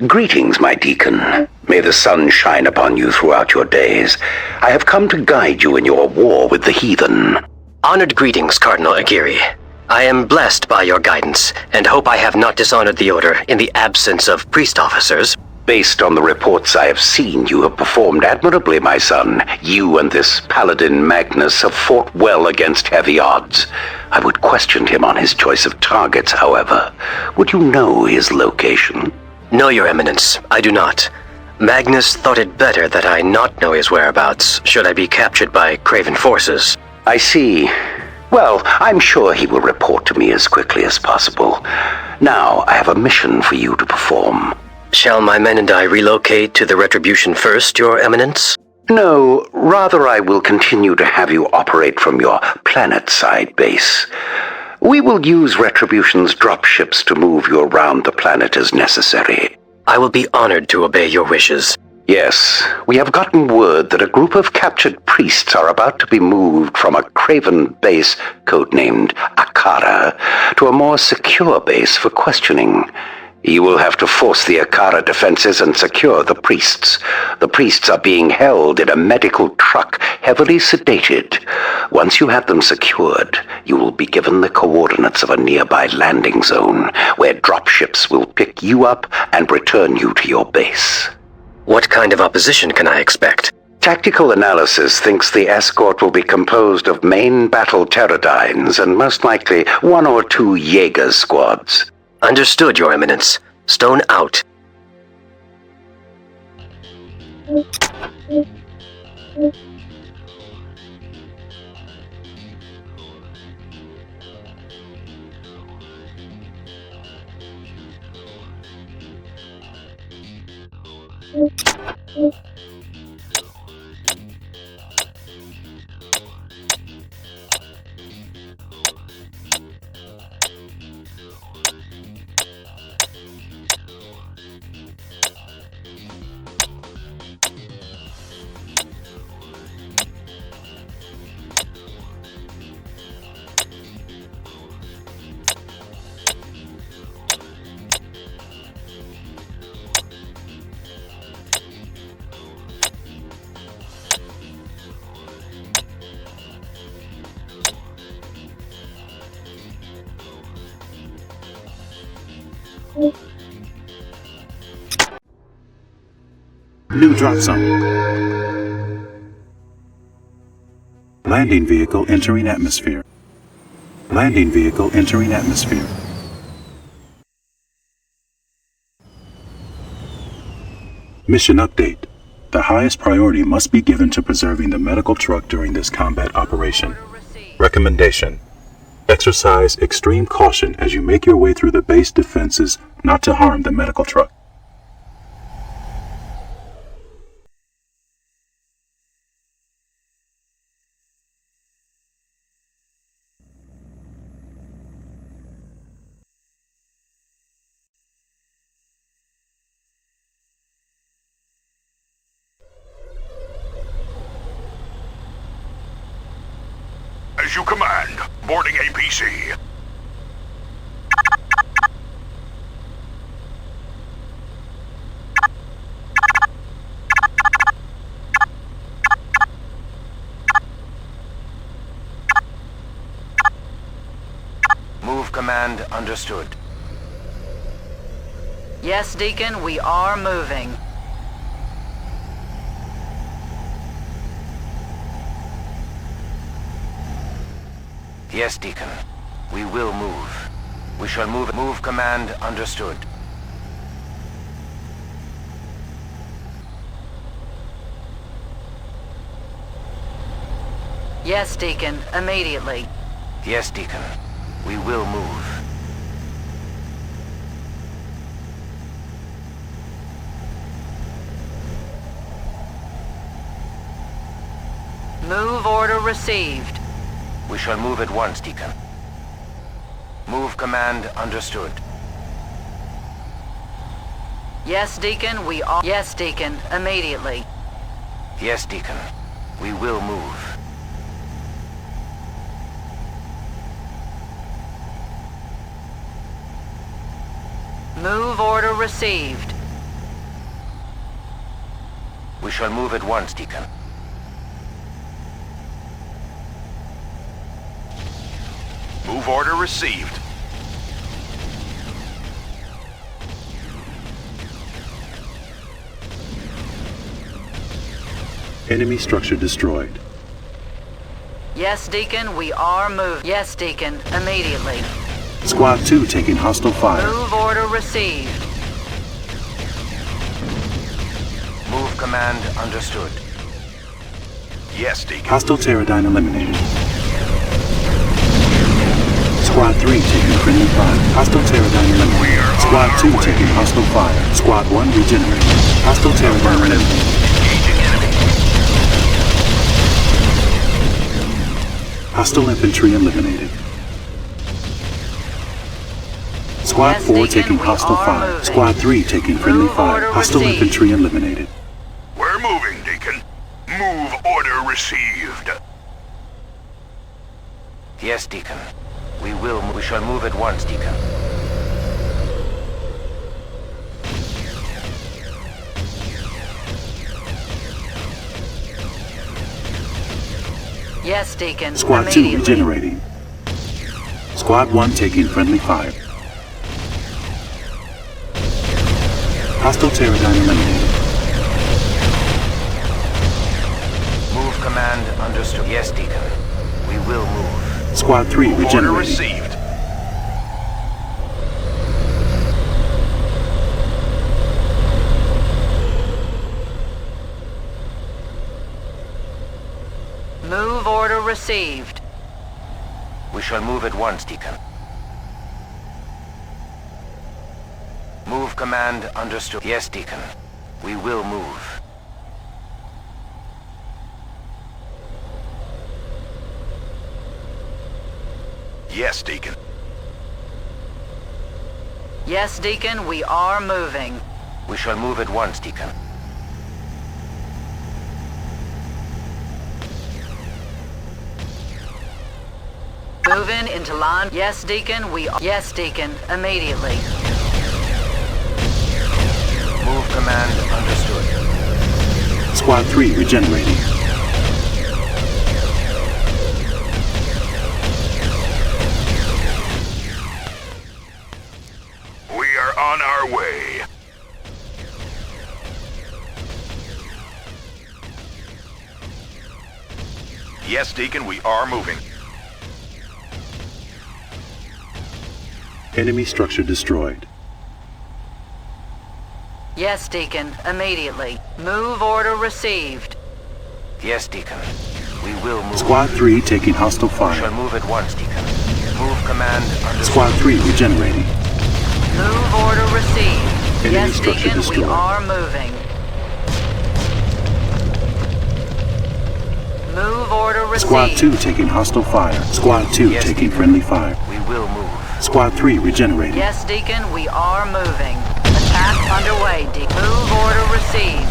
Greetings, my deacon. May the sun shine upon you throughout your days. I have come to guide you in your war with the heathen. Honored greetings, Cardinal Aguirre. I am blessed by your guidance, and hope I have not dishonored the Order in the absence of priest officers. Based on the reports I have seen, you have performed admirably, my son. You and this Paladin Magnus have fought well against heavy odds. I would question him on his choice of targets, however. Would you know his location? No, Your Eminence, I do not. Magnus thought it better that I not know his whereabouts, should I be captured by Craven forces. I see. Well, I'm sure he will report to me as quickly as possible. Now, I have a mission for you to perform. Shall my men and I relocate to the Retribution first, Your Eminence? No, rather I will continue to have you operate from your planet-side base. We will use Retribution's dropships to move you around the planet as necessary. I will be honored to obey your wishes. Yes, we have gotten word that a group of captured priests are about to be moved from a Craven base, codenamed Akara, to a more secure base for questioning. You will have to force the Akara defenses and secure the priests. The priests are being held in a medical truck, heavily sedated. Once you have them secured, you will be given the coordinates of a nearby landing zone, where dropships will pick you up and return you to your base. What kind of opposition can I expect? Tactical analysis thinks the escort will be composed of main battle pterodynes and most likely 1 or 2 Jaeger squads. Understood, Your Eminence. Stone out. New drop zone. Landing vehicle entering atmosphere. Landing vehicle entering atmosphere. Mission update. The highest priority must be given to preserving the medical truck during this combat operation. Recommendation. Exercise extreme caution as you make your way through the base defenses not to harm the medical truck. As you command, boarding APC. Move command understood. Yes, Deacon, we are moving. Yes, Deacon. We will move. We shall move. Move command understood. Yes, Deacon, immediately. Yes, Deacon. We will move. Move order received. We shall move at once, Deacon. Move command understood. Yes, Deacon, we are... Yes, Deacon, immediately. Yes, Deacon. We will move. Move order received. We shall move at once, Deacon. Move order received. Enemy structure destroyed. Yes, Deacon, we are moved. Yes, Deacon, immediately. Squad 2 taking hostile fire. Move order received. Move command understood. Yes, Deacon. Hostile Pterodyne eliminated. Squad 3 taking friendly fire. Hostile Pterodyne eliminated. Squad 2 taking hostile fire. Squad 1 regenerated. Hostile Pterodyne eliminated. Engaging enemy. Hostile infantry eliminated. Squad Yes, 4 Deacon, taking we hostile are fire. moving. Squad 3 taking friendly Move fire. order Hostile received. infantry eliminated. We're moving, Deacon. Move order received. Yes, Deacon. We shall move at once, Deacon. Yes, Deacon, Squad 2 immediately. regenerating. Squad 1 taking friendly fire. Hostile Pterodyne eliminated. Move command understood. Yes, Deacon. We will move. Squad 3 Move order regenerating. received. Move order received. We shall move at once, Deacon. Move command understood. Yes, Deacon. We will move. Yes, Deacon. Yes, Deacon, we are moving. We shall move at once, Deacon. Moving into line. Yes, Deacon, we are. Yes, Deacon, immediately. Move command understood. Squad 3 regenerating. We are on our way. Yes, Deacon, we are moving. Enemy structure destroyed. Yes, Deacon, immediately. Move order received. Yes, Deacon. We will move. Squad 3 taking hostile We shall fire. move at once, Deacon. Move command understood. Squad 3 regenerating. Move order received. Enemy Yes, structure Deacon, we destroyed. are moving. Move order received. Squad 2 taking hostile fire. Squad 2 Yes, taking Deacon. friendly fire. We will move. Squad 3 regenerating. Yes, Deacon, we are moving. Attack underway, Deacon. Move order received.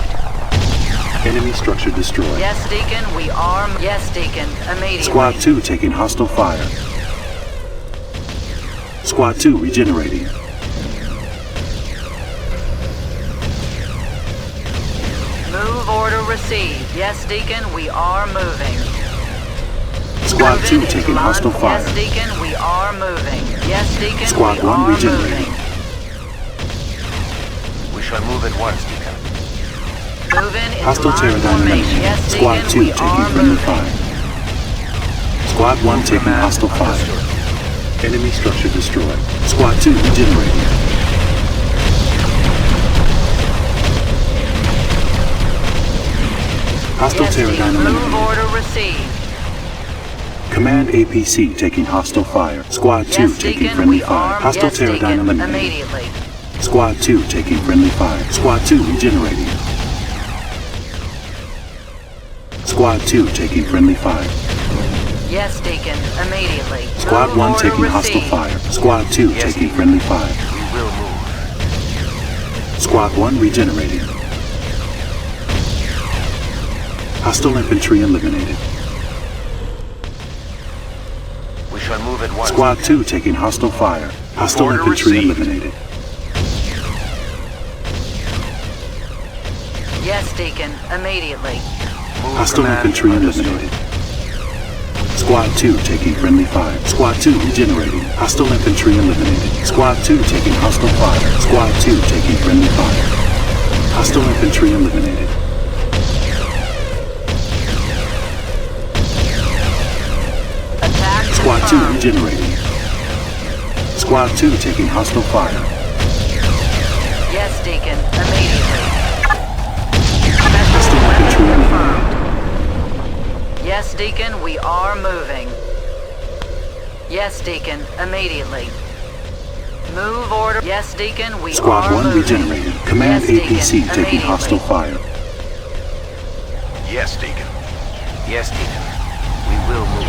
Enemy structure destroyed. Yes, Deacon, we are. Yes, Deacon, immediately. Squad 2 taking hostile fire. Squad 2 regenerating. Move order received. Yes, Deacon, we are moving. Squad Moving 2 into taking line. hostile fire. Yes, Deacon, we are moving. Yes, Deacon, Squad we 1 are regenerating. moving. We shall move at once, Deacon. Moving into Hostile line Pterodyne formation. eliminated. Yes, Squad Deacon, 2 we taking are friendly moving. fire. Squad 1 taking Command hostile fire. understood. Enemy structure destroyed. Squad 2 regenerating. Hostile Yes, Pterodyne Deacon, move eliminated. order received. Command APC taking hostile fire. Squad 2 Yes, taking Deacon, friendly we fire. are. Hostile Yes, Pterodyne Deacon, eliminated. immediately. Squad 2 taking friendly fire. Squad 2 regenerating. Squad 2 taking friendly fire. Yes, Deacon, immediately. Squad Move 1 order taking hostile received. fire. Squad 2 Yes, taking Deacon. friendly fire. We will move. Squad 1 regenerating. Hostile infantry eliminated. We shall move at once. Squad Deacon. 2 taking hostile fire. Hostile Order infantry received. eliminated. Yes, Deacon. Immediately. Move Hostile command infantry understood. eliminated. Squad 2 taking friendly fire. Squad 2 regenerating. Hostile infantry eliminated. Squad 2 taking hostile fire. Squad 2 taking friendly fire. Hostile infantry eliminated. Attack Squad 2 confirmed. regenerating. Squad 2 taking hostile fire. Yes, Deacon. Immediately. Hostile infantry eliminated. Yes, Deacon. We are moving. Yes, Deacon. Immediately. Move order. Yes, Deacon. We Squad are 1 moving. regenerated. Command Yes, Deacon. APC taking Immediately. hostile fire. Yes, Deacon. Yes, Deacon. We will move.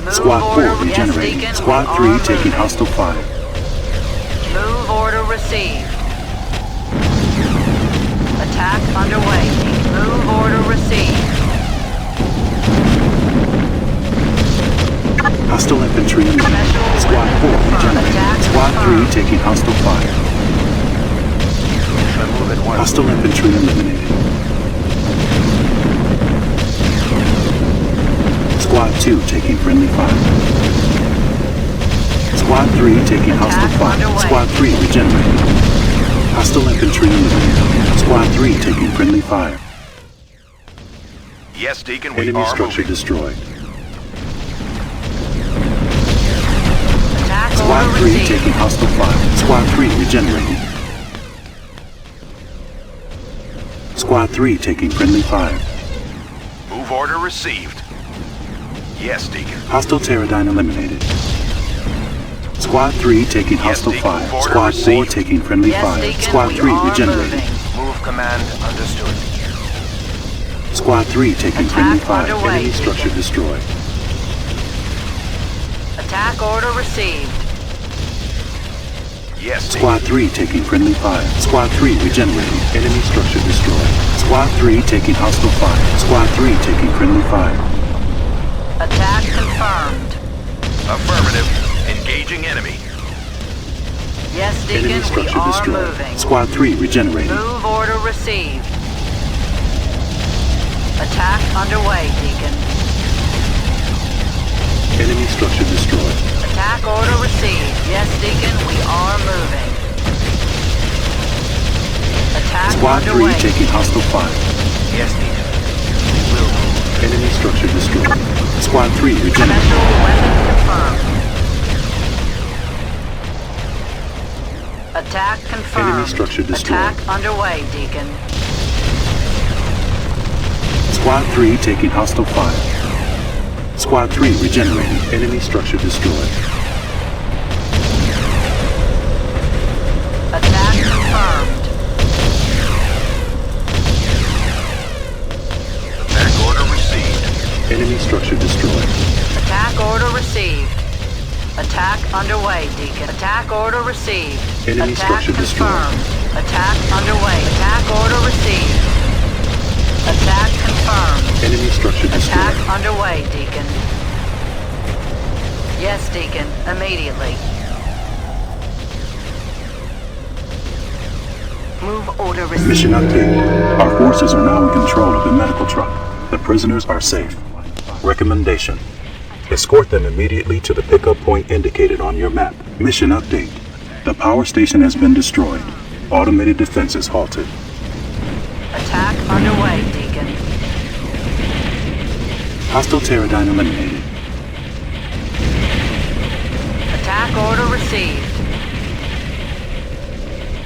Move Squad 4 order. Yes, regenerating. Deacon. Squad We 3 are taking moving. hostile fire. Move order received. Attack underway. Move order received. Hostile infantry eliminated. Squad 4 regenerating. Squad 3 taking hostile fire. We shall move at once. Hostile infantry eliminated. Squad 2 taking friendly fire. Squad 3 taking hostile Attack fire. underway. Squad 3 regenerating. Hostile infantry eliminated. Squad 3 taking friendly fire. Yes, Deacon, we Enemy are structure moving. destroyed. Attack Squad order 3 received. taking hostile fire. Squad 3 regenerating. Squad 3 taking friendly fire. Move order received. Yes, Deacon. Hostile Pterodyne eliminated. Squad 3 taking hostile Deacon, fire. order Squad 4 received. taking friendly Yes, fire. Deacon. Squad We 3 are regenerating. moving. Move command understood. Squad 3 taking Attack friendly fire. underway, Enemy structure Deacon. destroyed. Attack order received. Yes, Squad 3 taking friendly fire. Squad 3 regenerating. Enemy structure destroyed. Squad 3 taking hostile fire. Squad 3 taking friendly fire. Attack confirmed. Affirmative. Engaging enemy. Yes, Deacon. Enemy We structure are destroyed. moving. Squad 3 regenerating. Move order received. Attack underway, Deacon. Enemy structure destroyed. Attack order received. Yes, Deacon. We are moving. Attack Squad 3 underway. taking hostile fire. Yes, Deacon. We will move. Enemy structure destroyed. Squad 3 Special regenerating. weapon confirmed. Attack confirmed. Enemy structure destroyed. Attack underway, Deacon. Squad 3 taking hostile fire. Squad 3 regenerating. Enemy structure destroyed. Attack confirmed. Attack order received. Enemy structure destroyed. Attack order received. Attack underway, Deacon. Attack order received. Enemy Attack structure destroyed. confirmed. Attack underway. Attack order received. Attack confirmed. Enemy structure Attack destroyed. underway, Deacon. Yes, Deacon. Immediately. Move order received. Mission update. Our forces are now in control of the medical truck. The prisoners are safe. Recommendation. Escort them immediately to the pickup point indicated on your map. Mission update. The power station has been destroyed. Automated defenses halted. Attack underway, Deacon. Hostile Pterodyne eliminated. Attack order received.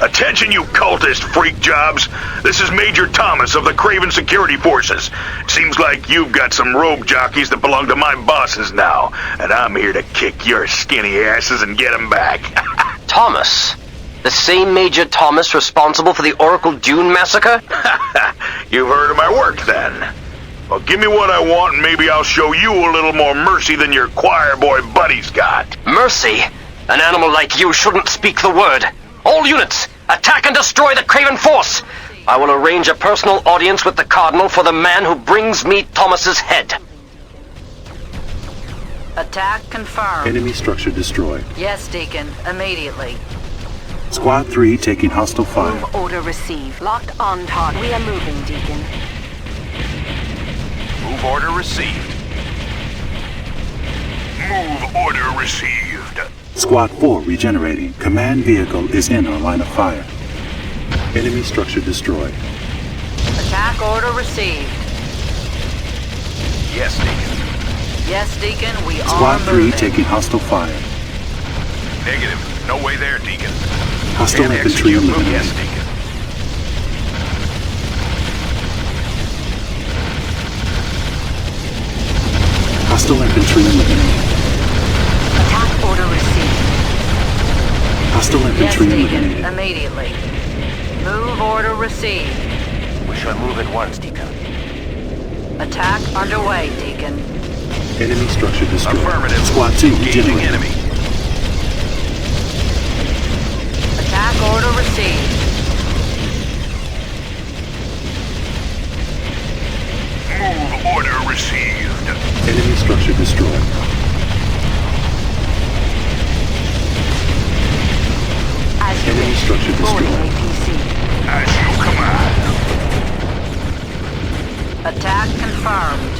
Attention, you cultist freak jobs. This is Major Thomas of the Craven Security Forces. Seems like you've got some rogue jockeys that belong to my bosses now, and I'm here to kick your skinny asses and get them back. Thomas? The same Major Thomas responsible for the Oracle Dune massacre? You've heard of my work, then. Well, give me what I want, and maybe I'll show you a little more mercy than your choir boy buddy's got. Mercy? An animal like you shouldn't speak the word. All units, attack and destroy the Craven force! I will arrange a personal audience with the Cardinal for the man who brings me Thomas's head. Attack confirmed. Enemy structure destroyed. Yes, Deacon. Immediately. Squad 3 taking hostile fire. Move order received. Locked on target. We are moving, Deacon. Move order received. Move order received. Squad 4 regenerating. Command vehicle is in our line of fire. Enemy structure destroyed. Attack order received. Yes, Deacon. Yes, Deacon. We Squad are 3 moving. taking hostile fire. Negative. No way there, Deacon. Hostile Can't infantry execute move. eliminated. Yes, Deacon. Hostile infantry eliminated. Attack order received. Hostile Yes, infantry Deacon. eliminated. Immediately. Move order received. We shall move at once, Deacon. Attack underway, Deacon. Enemy structure destroyed. Affirmative. Squad 2 Engaging regenerating. enemy. Attack order received. Move order received. Enemy structure destroyed. As you Enemy wish. structure Boarding destroyed. APC. As you command. Attack confirmed.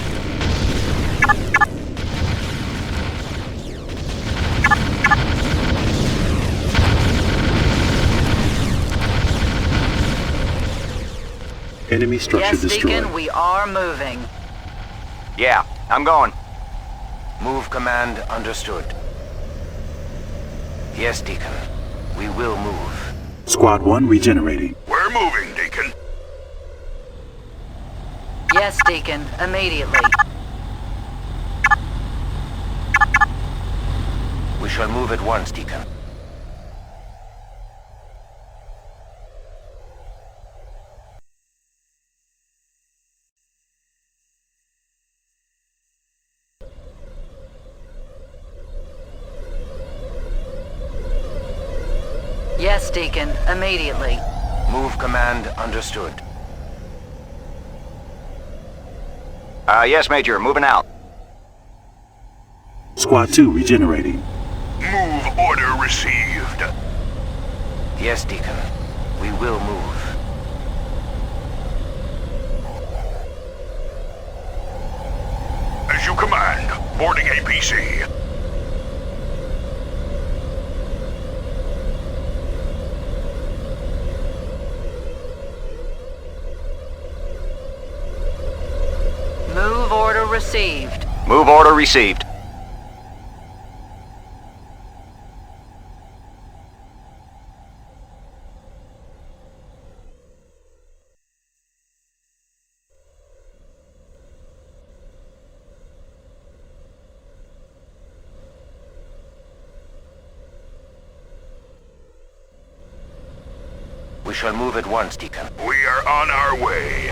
Enemy structure Yes, destroyed. Deacon. We are moving. Yeah, I'm going. Move command understood. Yes, Deacon. We will move. Squad 1 regenerating. We're moving, Deacon. Yes, Deacon. Immediately. We shall move at once, Deacon. Yes, Deacon. Immediately. Move command understood. Yes, Major. Moving out. Squad 2 regenerating. Move order received. Yes, Deacon. We will move. As you command. Boarding APC. Move order received. Move order received. We shall move at once, Deacon. We are on our way.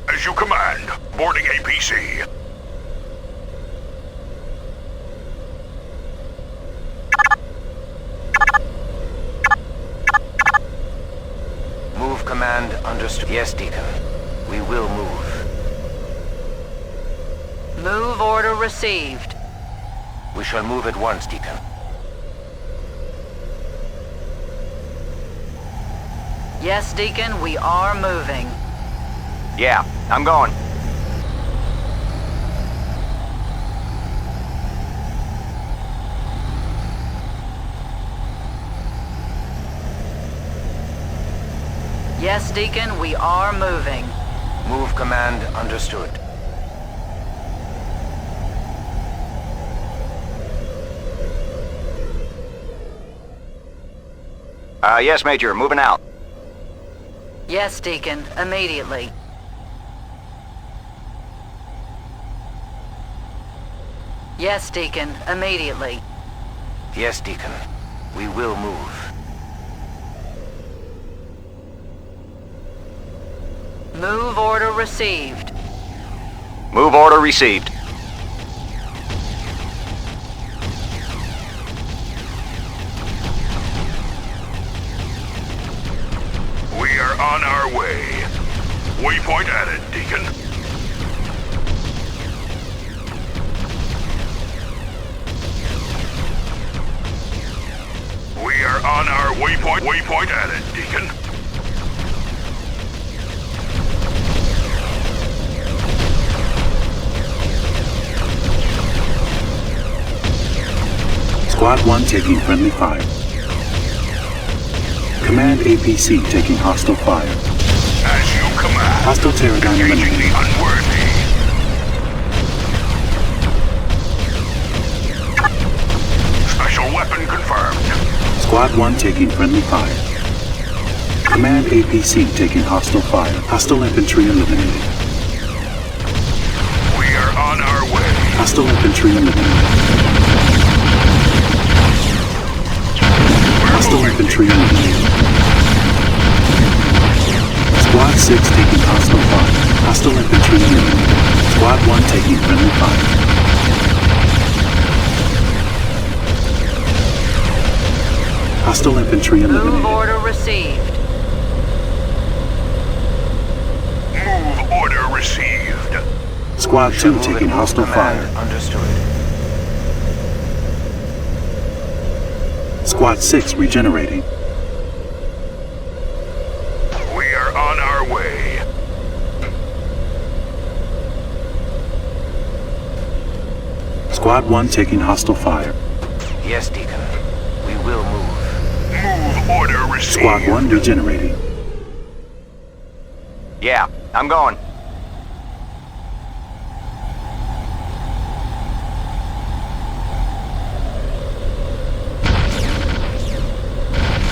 As you command. Boarding APC. Move command understood. Yes, Deacon. We will move. Move order received. We shall move at once, Deacon. Yes, Deacon. We are moving. Yeah, I'm going. Yes, Deacon. We are moving. Move command understood. Yes, Major. Moving out. Yes, Deacon. Immediately. Yes, Deacon. Immediately. Yes, Deacon. We will move. Move order received. Move order received. We are on our way. Waypoint added, Deacon. Waypoint added, Deacon. Squad 1 taking friendly fire. Command APC taking hostile fire. As you command. Hostile Pterodine Engaging eliminated. the unworthy. Special weapon confirmed. Squad 1 taking friendly fire. Command APC taking hostile fire. Hostile infantry eliminated. We are on our way. Hostile infantry eliminated. Hostile infantry eliminated. Squad 6 taking hostile fire. Hostile infantry eliminated. Squad 1 taking friendly fire. Hostile infantry Move eliminated. order received. Move order received. Squad We shall 2 move taking and move hostile command fire. understood. Squad 6 regenerating. We are on our way. Squad 1 taking hostile fire. Yes, Deacon. We will move. Move order received. Squad 1 regenerating. Yeah, I'm going.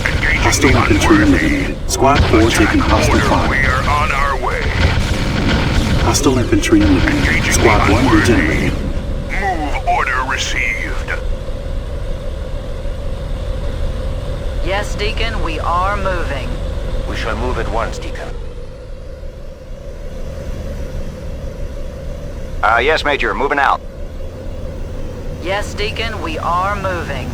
Engaging Hostile the infantry unworthy. eliminated. Squad 4 taking hostile Order. fire. We are on our way. Hostile infantry eliminated. Engaging Squad the 1 unworthy. regenerating. Move order received. Yes, Deacon, we are moving. We shall move at once, Deacon. Yes, Major, moving out. Yes, Deacon, we are moving.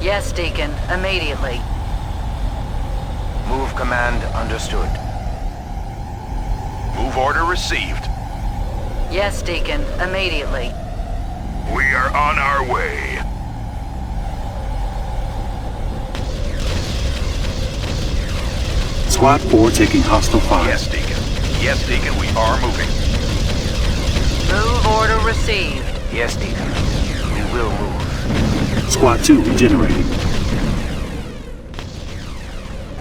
Yes, Deacon, immediately. Move command understood. Move order received. Yes, Deacon, immediately. We are on our way. Squad 4 taking hostile fire. Yes, Deacon. Yes, Deacon, we are moving. Move order received. Yes, Deacon. We will move. Squad 2 regenerating.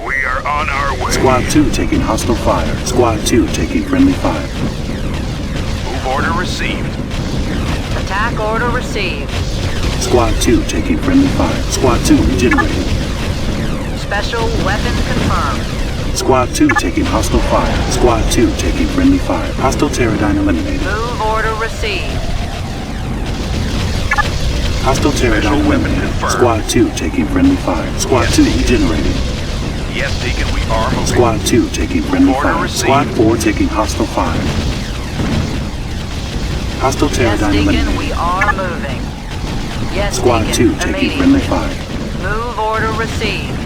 We are on our way. Squad 2 taking hostile fire. Squad 2 taking friendly fire. Move order received. Attack order received. Squad 2 taking friendly fire. Squad 2 regenerating. Special weapon confirmed. Squad 2 taking hostile fire. Squad 2 taking friendly fire. Hostile Pterodine eliminated. Move order received. Hostile Pterodine weapon eliminated. confirmed. Squad 2 taking friendly fire. Squad 2 regenerating. Yes, Deacon, we are moving. Squad 2 taking friendly Order fire. received. Squad 4 taking hostile fire. Hostile Yes, Pterodine Deacon, eliminated. we are moving. Yes, Squad Deacon, 2 taking friendly immediately. fire. Move order received.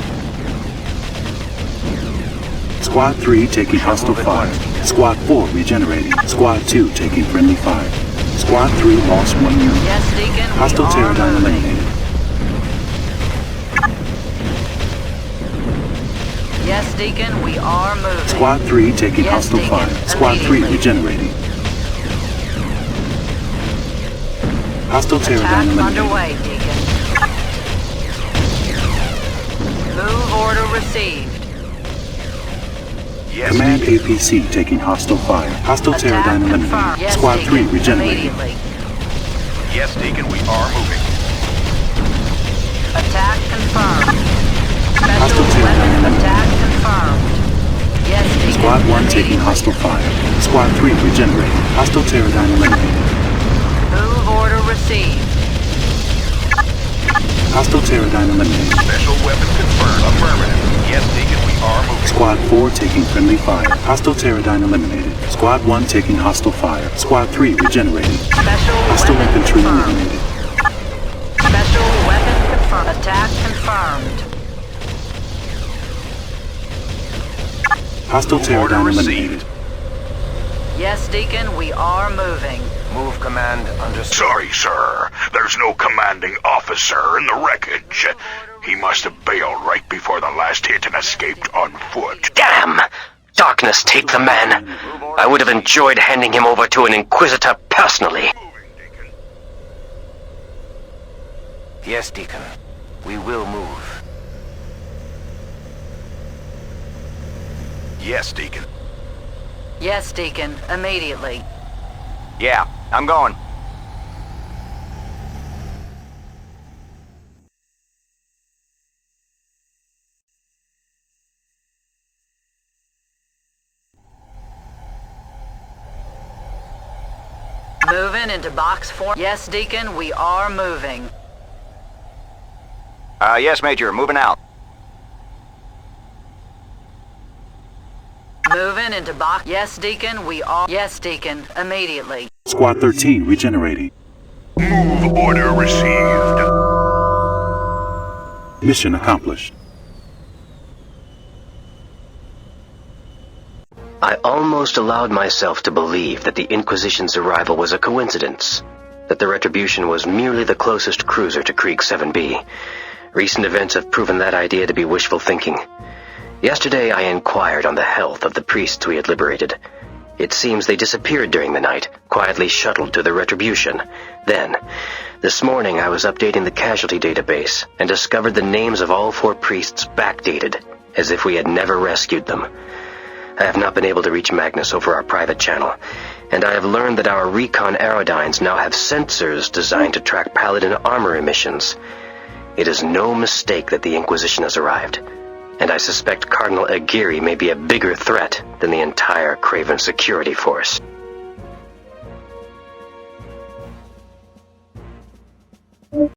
Squad 3 taking hostile move at fire. once, Deacon. Squad 4 regenerating. Squad 2 taking friendly fire. Squad 3 lost 1 unit. Yes, Deacon, we Hostile are Pterodine moving. eliminated. Yes, Deacon, we are moving. Squad 3 taking Yes, hostile Deacon, fire. Squad 3 immediately. regenerating. Hostile Attack Pterodine eliminated. underway, Deacon. Move order received. Yes, Command Deacon. APC taking hostile fire. Hostile Attack Pterodine confirmed. eliminated. Yes, Squad 3 Deacon, regenerating. immediately. Yes, Deacon, we are moving. Attack confirmed. Special Hostile Pterodine weapon eliminated. attack confirmed. Yes, Deacon, Squad 1 taking immediately. hostile fire. Squad 3 regenerating. Hostile Pterodine eliminated. Move order received. Hostile Pterodine eliminated. Special weapon confirmed. Affirmative. Yes, Deacon, we are moving. Squad 4 taking friendly fire. Hostile Pterodine eliminated. Squad 1 taking hostile fire. Squad 3 regenerating. Special Hostile weapon infantry confirmed. eliminated. Special weapon confirmed. Attack confirmed. Hostile Move order Pterodine received. eliminated. Yes, Deacon, we are moving. Move command understood. Sorry, sir. There's no commanding officer in the wreckage. He must have bailed right before the last hit and escaped on foot. Damn! Darkness take the man. I would have enjoyed handing him over to an Inquisitor personally. Yes, Deacon. We will move. Yes, Deacon. Yes, Deacon. Immediately. Yeah, I'm going. Moving into box 4. Yes, Deacon, we are moving. Yes, Major, moving out. Moving into box. Yes, Deacon, we are. Yes, Deacon, immediately. Squad 13 regenerating. Move order received. Mission accomplished. I almost allowed myself to believe that the Inquisition's arrival was a coincidence, that the Retribution was merely the closest cruiser to Krieg 7B. Recent events have proven that idea to be wishful thinking. Yesterday I inquired on the health of the priests we had liberated. It seems they disappeared during the night, quietly shuttled to the Retribution. Then, this morning I was updating the casualty database and discovered the names of all 4 priests backdated, as if we had never rescued them. I have not been able to reach Magnus over our private channel, and I have learned that our recon aerodynes now have sensors designed to track Paladin armor emissions. It is no mistake that the Inquisition has arrived, and I suspect Cardinal Aguirre may be a bigger threat than the entire Craven security force.